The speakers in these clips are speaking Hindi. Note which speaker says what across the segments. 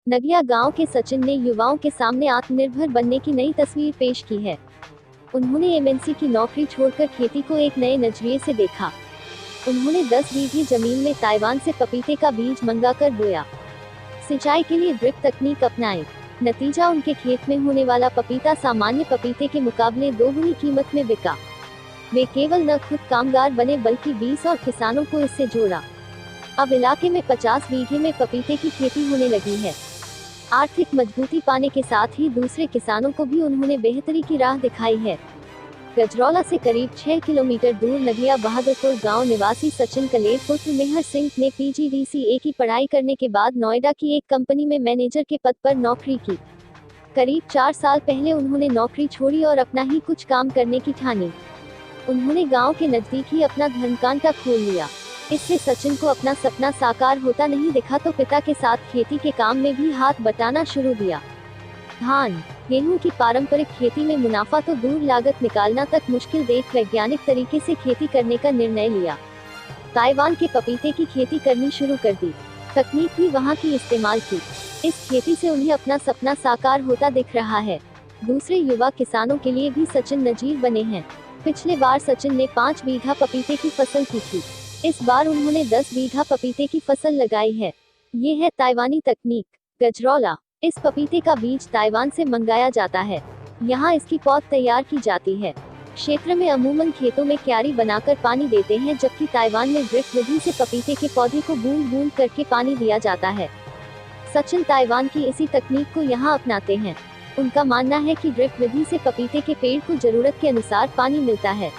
Speaker 1: नगिया गांव के सचिन ने युवाओं के सामने आत्मनिर्भर बनने की नई तस्वीर पेश की है। उन्होंने एमएनसी की नौकरी छोड़कर खेती को एक नए नजरिए से देखा। उन्होंने 10 बीघे जमीन में ताइवान से पपीते का बीज मंगाकर बोया। सिंचाई के लिए ड्रिप तकनीक अपनाई। नतीजा, उनके खेत में होने वाला पपीता सामान्य पपीते के मुकाबले दोगुनी कीमत में बिका। वे केवल न खुद कामगार बने बल्कि 20 और किसानों को इससे जोड़ा। अब इलाके में 50 बीघे में पपीते की खेती होने लगी है। आर्थिक मजबूती पाने के साथ ही दूसरे किसानों को भी उन्होंने बेहतरी की राह दिखाई है। गजरौला से करीब 6 किलोमीटर दूर नगिया बहादुरपुर गांव निवासी सचिन कलेर पुत्र मेहर सिंह ने PGDCA की पढ़ाई करने के बाद नोएडा की एक कंपनी में मैनेजर के पद पर नौकरी की। करीब 4 साल पहले उन्होंने नौकरी छोड़ी और अपना ही कुछ काम करने की ठानी। उन्होंने गांव के नजदीक ही अपना धर्मकांटा खोल लिया। इससे सचिन को अपना सपना साकार होता नहीं दिखा तो पिता के साथ खेती के काम में भी हाथ बटाना शुरू किया। धान गेहूं की पारंपरिक खेती में मुनाफा तो दूर, लागत निकालना तक मुश्किल देख वैज्ञानिक तरीके से खेती करने का निर्णय लिया। ताइवान के पपीते की खेती करनी शुरू कर दी। तकनीक भी वहां की इस्तेमाल की। इस खेती से उन्हें अपना सपना साकार होता दिख रहा है। दूसरे युवा किसानों के लिए भी सचिन नजीर बने हैं। पिछले बार सचिन ने 5 बीघा पपीते की फसल की थी। इस बार उन्होंने 10 बीघा पपीते की फसल लगाई है। ये है ताइवानी तकनीक। गजरौला, इस पपीते का बीज ताइवान से मंगाया जाता है। यहाँ इसकी पौध तैयार की जाती है। क्षेत्र में अमूमन खेतों में क्यारी बनाकर पानी देते हैं, जबकि ताइवान में ड्रिप विधि से पपीते के पौधे को बूंद बूंद करके पानी दिया जाता है। सचिन ताइवान की इसी तकनीक को यहाँ अपनाते हैं। उनका मानना है कि ड्रिप विधि से पपीते के पेड़ को जरूरत के अनुसार पानी मिलता है।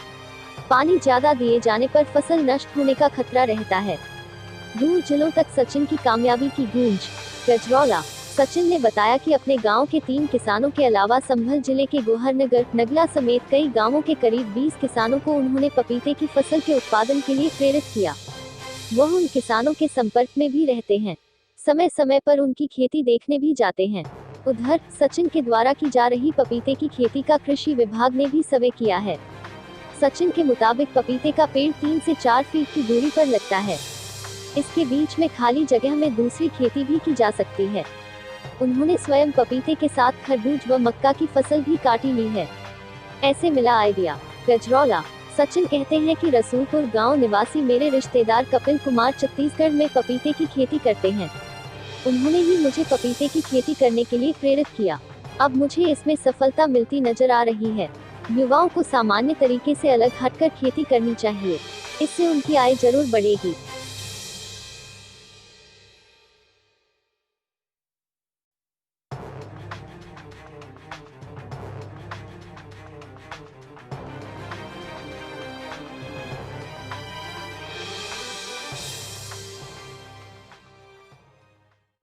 Speaker 1: पानी ज्यादा दिए जाने पर फसल नष्ट होने का खतरा रहता है। दूर जिलों तक सचिन की कामयाबी की गूंज। गजरौला, सचिन ने बताया कि अपने गांव के 3 किसानों के अलावा संभल जिले के गोहरनगर, नगला समेत कई गांवों के करीब 20 किसानों को उन्होंने पपीते की फसल के उत्पादन के लिए प्रेरित किया। वह उन किसानों के संपर्क में भी रहते हैं। समय समय पर उनकी खेती देखने भी जाते हैं। उधर सचिन के द्वारा की जा रही पपीते की खेती का कृषि विभाग ने भी सर्वे किया है। सचिन के मुताबिक पपीते का पेड़ 3 से 4 फीट की दूरी पर लगता है। इसके बीच में खाली जगह में दूसरी खेती भी की जा सकती है। उन्होंने स्वयं पपीते के साथ खरबूज व मक्का की फसल भी काटी ली है। ऐसे मिला आइडिया। गजरौला, सचिन कहते हैं कि रसूलपुर गांव निवासी मेरे रिश्तेदार कपिल कुमार छत्तीसगढ़ में पपीते की खेती करते हैं। उन्होंने ही मुझे पपीते की खेती करने के लिए प्रेरित किया। अब मुझे इसमें सफलता मिलती नजर आ रही है। युवाओं को सामान्य तरीके से अलग हटकर खेती करनी चाहिए। इससे उनकी आय जरूर बढ़ेगी।